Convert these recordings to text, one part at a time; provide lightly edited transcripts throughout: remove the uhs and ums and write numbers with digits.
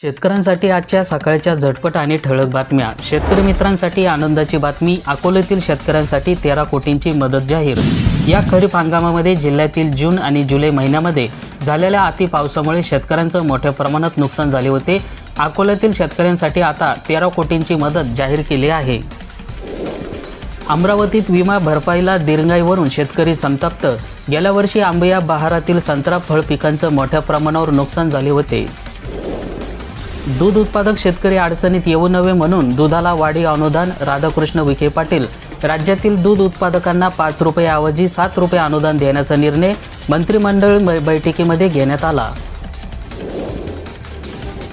शेतकऱ्यांसाठी आजच्या सकाळच्या झटपट आणि ठळक बातम्या। शेतकरी मित्रांसाठी आनंदाची बातमी। अकोल्यातील शेतकऱ्यांसाठी 13 कोटींची मदत जाहीर। या खरीप हंगामामध्ये जिल्ह्यातील जून आणि जुलै महिन्यामध्ये झालेल्या अति पावसामुळे शेतकऱ्यांचं मोठ्या प्रमाणात नुकसान झाले होते। अकोल्यातील शेतकऱ्यांसाठी आता 13 कोटींची मदत जाहीर केली आहे। अमरावतीत विमा भरपाईला दिरंगाईवरून शेतकरी संतप्त। गेल्या वर्षी आंबा बहारातील संत्रा फळ पिकांचं मोठ्या प्रमाणावर नुकसान झाले होते। दूध उत्पादक शेतकरी अडचणीत येऊ नये म्हणून दुधाला वाढीव अनुदान। राधाकृष्ण विखे पाटील। राज्यातील दूध उत्पादकांना 5 रुपयाऐवजी 7 रुपये अनुदान देण्याचा निर्णय मंत्रिमंडळ बैठकीमध्ये घेण्यात आला।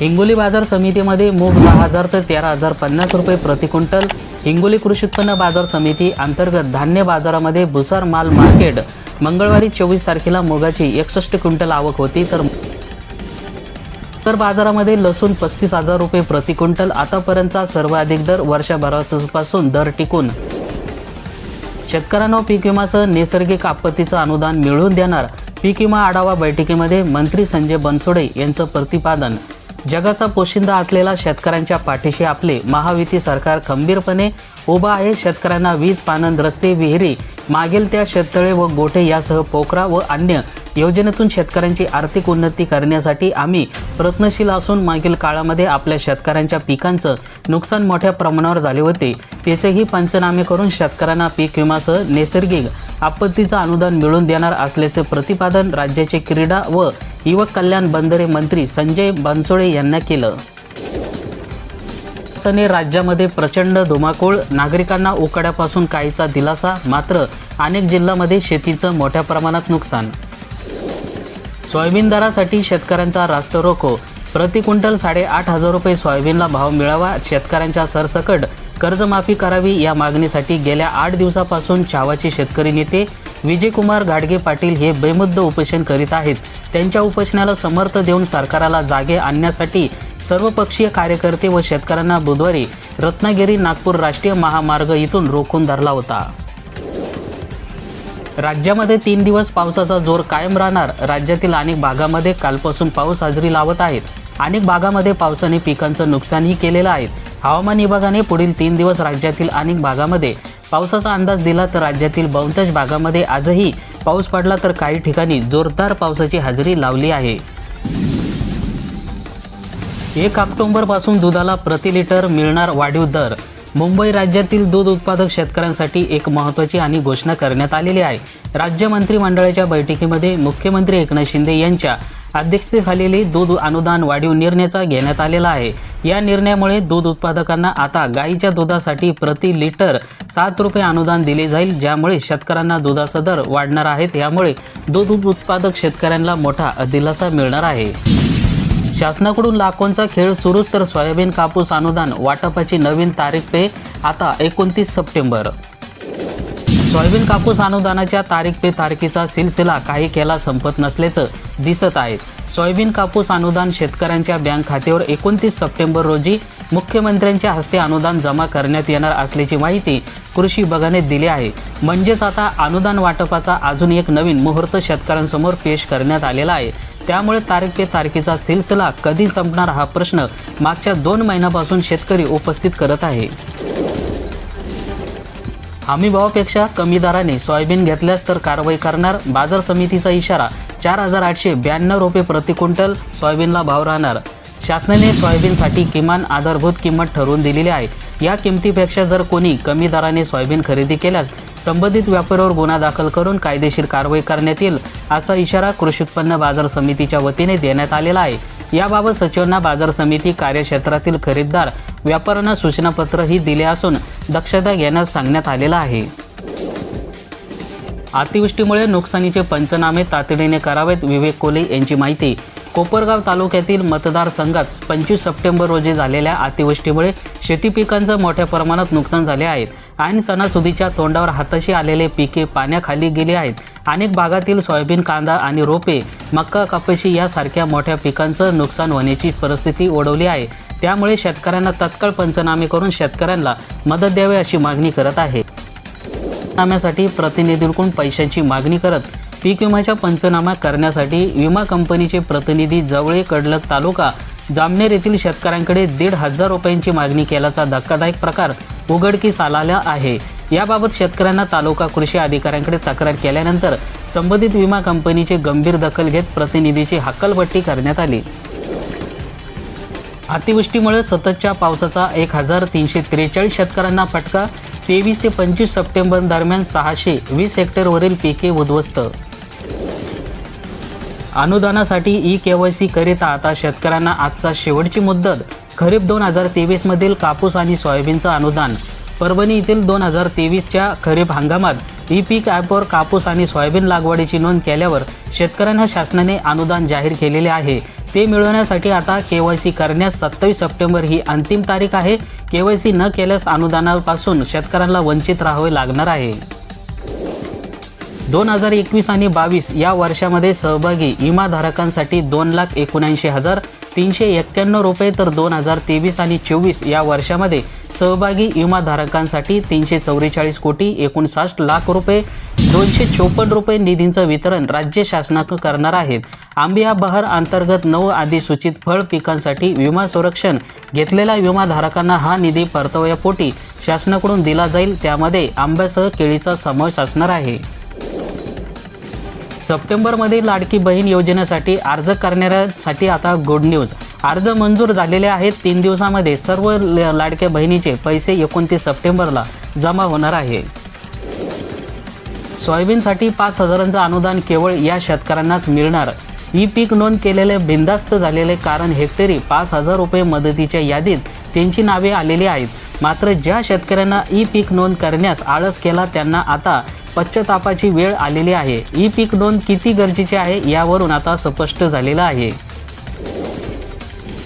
हिंगोली बाजार समितीमध्ये मूग 10,000 ते 13,050 रुपये प्रति क्विंटल। हिंगोली कृषी उत्पन्न बाजार समिती अंतर्गत धान्य बाजारामध्ये भुसार माल मार्केट मंगळवारी 24 तारखेला मुगाची 61 क्विंटल आवक होती, तर बाजारामध्ये लसूण 35,000 रुपये प्रति क्विंटल आतापर्यंतचा सर्वाधिक दर। वर्षभरापासून दर टिकून। शेतकऱ्यांना पीक विमासह नैसर्गिक आपत्तीचं अनुदान मिळवून देणार। पीक विमा आढावा बैठकीमध्ये मंत्री संजय बनसोडे यांचं प्रतिपादन। जगाचा पोशिंदा असलेला शेतकऱ्यांच्या पाठीशी आपले महायुती सरकार खंबीरपणे उभा आहे। शेतकऱ्यांना वीज, पाणंद, रस्ते, विहिरी, मागेल त्या शेततळे व गोठे यासह पोखरा व अन्य योजनेतून शेतकऱ्यांची आर्थिक उन्नती करण्यासाठी आम्ही प्रयत्नशील असून मागील काळामध्ये आपल्या शेतकऱ्यांच्या पिकांचं नुकसान मोठ्या प्रमाणावर झाले होते, त्याचेही पंचनामे करून शेतकऱ्यांना पीक विमासह नैसर्गिक आपत्तीचं अनुदान मिळवून देणार असल्याचे प्रतिपादन राज्याचे क्रीडा व युवक कल्याण बंदरे मंत्री संजय बनसोडे यांना केलं। राज्यामध्ये प्रचंड धुमाकूळ। नागरिकांना उकाड्यापासून काहीचा दिलासा, मात्र अनेक जिल्ह्यांमध्ये शेतीचं मोठ्या प्रमाणात नुकसान। सोयाबीन दरासाठी शेतकऱ्यांचा रास्ता रोको। प्रति क्विंटल 8,500 रुपये सोयाबीनला भाव मिळावा। शेतकऱ्यांच्या सरसकट कर्जमाफी करावी या मागणीसाठी गेल्या 8 दिवसापासून छावाचे शेतकरी नेते विजयकुमार घाडगे पाटील हे बेमुद्द उपोषण करीत आहेत। त्यांच्या उपोषणाला समर्थ देऊन सरकारला जागे आणण्यासाठी सर्वपक्षीय कार्यकर्ते व शेतकऱ्यांना बुधवारी रत्नागिरी नागपूर राष्ट्रीय महामार्ग इथून रोखून धरला होता। राज्यामध्ये 3 दिवस पावसाचा जोर कायम राहणार। राज्यातील अनेक भागामध्ये कालपासून पाऊस हजेरी लावत आहेत। अनेक भागामध्ये पावसाने पिकांचं नुकसानही केलेलं आहे। हवामान विभागाने पुढील 3 दिवस राज्यातील अनेक भागामध्ये पावसाचा अंदाज दिला, तर राज्यातील बहुतांश भागामध्ये आजही पाऊस पडला, तर काही ठिकाणी जोरदार पावसाची हजेरी लावली आहे। 1 ऑक्टोबरपासून दुधाला प्रति लिटर मिळणार वाढीव दर। मुंबई राज्यातील दूध उत्पादक शेतकऱ्यांसाठी एक महत्त्वाची आणि घोषणा करण्यात आलेली आहे। राज्य मंत्रिमंडळाच्या बैठकीमध्ये मुख्यमंत्री एकनाथ शिंदे यांच्या अध्यक्षतेखाली दूध अनुदान वाढीव निर्णयाचा घेण्यात आलेला आहे। या निर्णयामुळे दूध उत्पादकांना आता गाईच्या दुधासाठी प्रति लिटर 7 रुपये अनुदान दिले जाईल, ज्यामुळे शेतकऱ्यांना दुधाचा दर वाढणार आहे। यामुळे दूध उत्पादक शेतकऱ्यांना मोठा दिलासा मिळणार आहे। शासनाकडून लाखोंचा खेळ सुरूच, तर सोयाबीन कापूस अनुदान वाटपाची नवीन तारीख पे आता 29 सप्टेंबर। सोयाबीन कापूस अनुदानाच्या तारीख पे तारखेचा सिलसिला काही केला संपत नसल्याचं दिसत आहे। सोयाबीन कापूस अनुदान शेतकऱ्यांच्या बँक खात्यावर 29 सप्टेंबर रोजी मुख्यमंत्र्यांच्या हस्ते अनुदान जमा करण्यात येणार असल्याची माहिती कृषी विभागाने दिली आहे। म्हणजेच आता अनुदान वाटपाचा अजून एक नवीन मुहूर्त शेतकऱ्यांसमोर पेश करण्यात आलेला आहे। त्यामुळे तारीख पे तारखेचा सिलसिला कधी संपणार हा प्रश्न मागच्या 2 महिन्यापासून शेतकरी उपस्थित करत आहे। हमी भावापेक्षा कमी दराने सोयाबीन घेतल्यास तर कारवाई करणार। बाजार समितीचा इशारा। 4,892 रुपये प्रति क्विंटल सोयाबीनला भाव राहणार। शासनाने सोयाबीनसाठी किमान आधारभूत किंमत ठरवून दिलेली आहे। या किमतीपेक्षा जर कोणी कमी दराने सोयाबीन खरेदी केल्यास संबंधित व्यापाऱ्यावर गुन्हा दाखल करून कायदेशीर कारवाई करण्यात येईल, असा इशारा कृषी उत्पन्न बाजार समितीच्या वतीने देण्यात आलेला आहे। याबाबत सचिवांना बाजार समिती कार्यक्षेत्रातील खरेदीदार व्यापाऱ्यांना सूचनापत्रही दिले असून दक्षता घेण्यास सांगण्यात आलेलं आहे। अतिवृष्टीमुळे नुकसानीचे पंचनामे तातडीने करावेत। विवेक कोले यांची माहिती। कोपरगाव तालुक्यातील मतदारसंघात 25 सप्टेंबर रोजी झालेल्या अतिवृष्टीमुळे शेती पिकांचं मोठ्या प्रमाणात नुकसान झाले आहे। ऐन सणासुदीच्या तोंडावर हाताशी आलेले पिके पाण्याखाली गेली आहेत। अनेक भागातील सोयाबीन, कांदा आणि रोपे, मका, कपाशी यासारख्या मोठ्या पिकांचं नुकसान होण्याची परिस्थिती ओढवली आहे। त्यामुळे शेतकऱ्यांना तत्काळ पंचनामे करून शेतकऱ्यांना मदत द्यावी अशी मागणी करत आहे। पंचनाम्यासाठी प्रतिनिधींकडून पैशांची मागणी करत पीक विम्याचा पंचनामा करण्यासाठी विमा कंपनीचे प्रतिनिधी जवळे कडलक तालुका जामनेर येथील शेतकऱ्यांकडे 1,500 रुपयांची मागणी केल्याचा धक्कादायक प्रकार उघडकीस आलेला आहे। याबाबत शेतकऱ्यांना तालुका कृषी अधिकाऱ्यांकडे तक्रार केल्यानंतर संबंधित विमा कंपनीची गंभीर दखल घेत प्रतिनिधीची हक्कलपट्टी करण्यात आली। अतिवृष्टीमुळे सततच्या पावसाचा 1,343 शेतकऱ्यांना फटका। 23 ते 25 सप्टेंबर दरम्यान 620 हेक्टरवरील पिके उद्ध्वस्त। अनुदानासाठी ई-केवायसी करिता आता शेतकऱ्यांना आजचा शेवटची मुदत। खरीप 2023 मधील कापूस आणि सोयाबीनचं अनुदान। परभणी येथील 2023च्या खरीप हंगामात ई-पीक ॲपवर कापूस आणि सोयाबीन लागवडीची नोंद केल्यावर शेतकऱ्यांना शासनाने अनुदान जाहीर केलेले आहे। ते मिळवण्यासाठी आता केवायसी करण्यास 27 सप्टेंबर ही अंतिम तारीख आहे। केवायसी न केल्यास अनुदानापासून शेतकऱ्यांना वंचित राहावे लागणार आहे। 2021 आणि 22 या वर्षामध्ये सहभागी विमाधारकांसाठी 2,79,391 रुपये तर 2023 आणि 24 या वर्षामध्ये सहभागी विमाधारकांसाठी 344 कोटी 59 लाख रुपये 254 रुपये निधींचं वितरण राज्य शासनाकडून करणार आहेत। आंबिया बहार अंतर्गत 9 अधिसूचित फळ पिकांसाठी विमा संरक्षण घेतलेल्या विमाधारकांना हा निधी परताव्यापोटी शासनाकडून दिला जाईल। त्यामध्ये आंब्यासह केळीचा समावेश असणार आहे। सप्टेंबरमध्ये लाडकी बहीण योजनेसाठी अर्ज करणाऱ्यांसाठी आता गुड न्यूज। अर्ज मंजूर झालेले आहेत। 3 दिवसांमध्ये सर्व लाडक्या बहिणीचे पैसे 29 सप्टेंबरला जमा होणार आहे। सोयाबीनसाठी 5,000चं अनुदान केवळ या शेतकऱ्यांनाच मिळणार। ई-पीक नोंद केलेले बिनधास्त झालेले कारण हेक्टरी 5,000 रुपये मदतीच्या यादीत त्यांची नावे आलेली आहेत। मात्र ज्या शेतकऱ्यांना ई-पीक नोंद करण्यास आळस केला त्यांना आता पश्चातापाची वेळ आलेली आहे। ई-पीक नोंद किती गरजेची आहे यावरून आता स्पष्ट झालेलं आहे।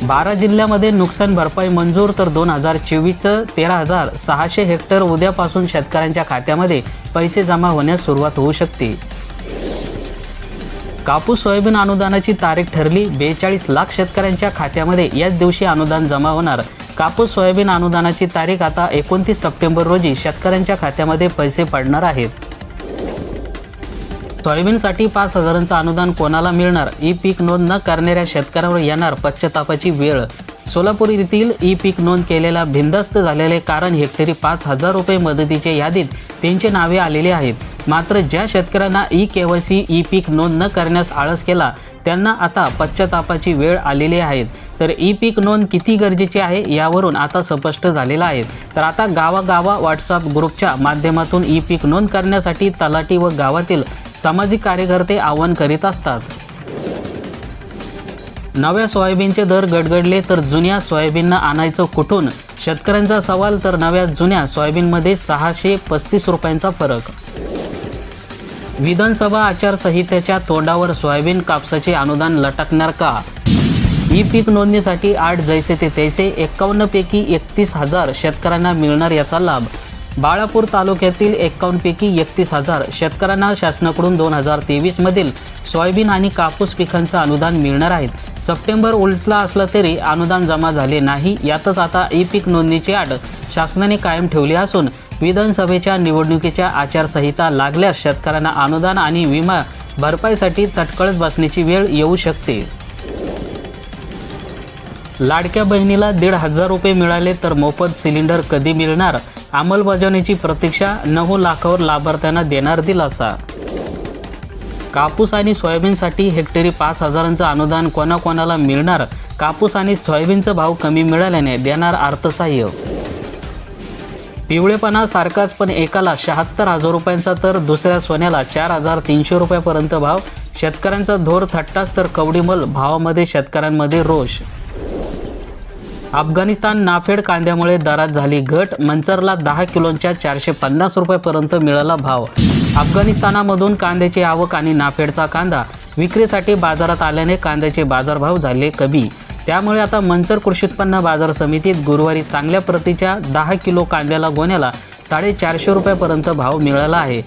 12 जिल्ह्यामध्ये नुकसान भरपाई मंजूर तर 2024चं 13,600 हेक्टर उद्यापासून शेतकऱ्यांच्या खात्यामध्ये पैसे जमा होण्यास सुरुवात होऊ शकते। कापूस सोयाबीन अनुदानाची तारीख ठरली। 42 लाख शेतकऱ्यांच्या खात्यामध्ये याच दिवशी अनुदान जमा होणार। कापूस सोयाबीन अनुदानाची तारीख आता 29 सप्टेंबर रोजी शेतकऱ्यांच्या खात्यामध्ये पैसे पडणार आहेत। सोयाबीनसाठी 5,000चं अनुदान कोणाला मिळणार? ई-पीक नोंद न करणाऱ्या शेतकऱ्यांवर येणार पश्चातापाची वेळ। सोलापूर येथील ई-पीक नोंद केलेल्या बिनधास्त झालेले कारण हेक्टरी 5,000 रुपये मदतीच्या यादीत त्यांचे नावे आलेले आहेत। मात्र ज्या शेतकऱ्यांना ई-केवायसी ई-पीक नोंद न करण्यास आळस केला त्यांना आता पश्चातापाची वेळ आलेली आहे। तर ई-पीक नोंद किती गरजेची आहे यावरून आता स्पष्ट झालेलं आहे। तर आता गावागावा व्हॉट्सअप ग्रुपच्या माध्यमातून ई-पीक नोंद करण्यासाठी तलाठी व गावातील सामाजिक कार्यकर्ते आवाहन करीत असतात। नव्या सोयाबीनचे दर गडगडले तर जुन्या सोयाबीनला आणायचं कुठून? शेतकऱ्यांचा सवाल। तर नव्या जुन्या सोयाबीनमध्ये 635 रुपयांचा फरक। विधानसभा आचारसंहितेच्या तोंडावर सोयाबीन कापसाचे अनुदान लटकणार का? ई-पीक नोंदणीसाठी 8 जैसे ते तैसे 51 पैकी 31,000 शेतकऱ्यांना मिळणार याचा लाभ। बाळापूर तालुक्यातील 51 पैकी 31,000 शेतकऱ्यांना शासनाकडून 2023 मधील सोयाबीन आणि कापूस पिकांचं अनुदान मिळणार आहे। सप्टेंबर उलटला असला तरी अनुदान जमा झाले नाही। यातच आता ई-पीक नोंदणीची अट शासनाने कायम ठेवली असून विधानसभेच्या निवडणुकीच्या आचारसंहिता लागल्यास शेतकऱ्यांना अनुदान आणि विमा भरपाईसाठी तटकळत बसण्याची वेळ येऊ शकते। लाडक्या बहिणीला 1,500 रुपये मिळाले तर मोफत सिलेंडर कधी मिळणार? अंमलबजावणीची प्रतीक्षा। 9 लाखावर लाभार्थ्यांना देणार दिलासा। कापूस आणि सोयाबीनसाठी हेक्टरी 5,000चं अनुदान कोणाकोणाला मिळणार? कापूस आणि सोयाबीनचा भाव कमी मिळाल्याने देणार अर्थसहाय्य। पिवळेपणा सारखाच पण एकाला 76,000 रुपयांचा तर दुसऱ्या सोन्याला 4,300 रुपयापर्यंत भाव। शेतकऱ्यांचा धोर थट्टाच तर कवडीमोल भावामध्ये शेतकऱ्यांमध्ये रोष। अफगाणिस्तान नाफेड कांद्यामुळे दरात झाली घट। मंचरला 10 किलोच्या 450 रुपयापर्यंत मिळाला भाव। अफगाणिस्तानामधून कांद्याची आवक आणि नाफेडचा कांदा विक्रीसाठी बाजारात आल्याने कांद्याचे बाजारभाव झाले कमी। त्यामुळे आता मंचर कृषी उत्पन्न बाजार समितीत गुरुवारी चांगल्या प्रतीच्या 10 किलो कांद्याला गोण्याला 450 रुपयापर्यंत भाव मिळाला आहे।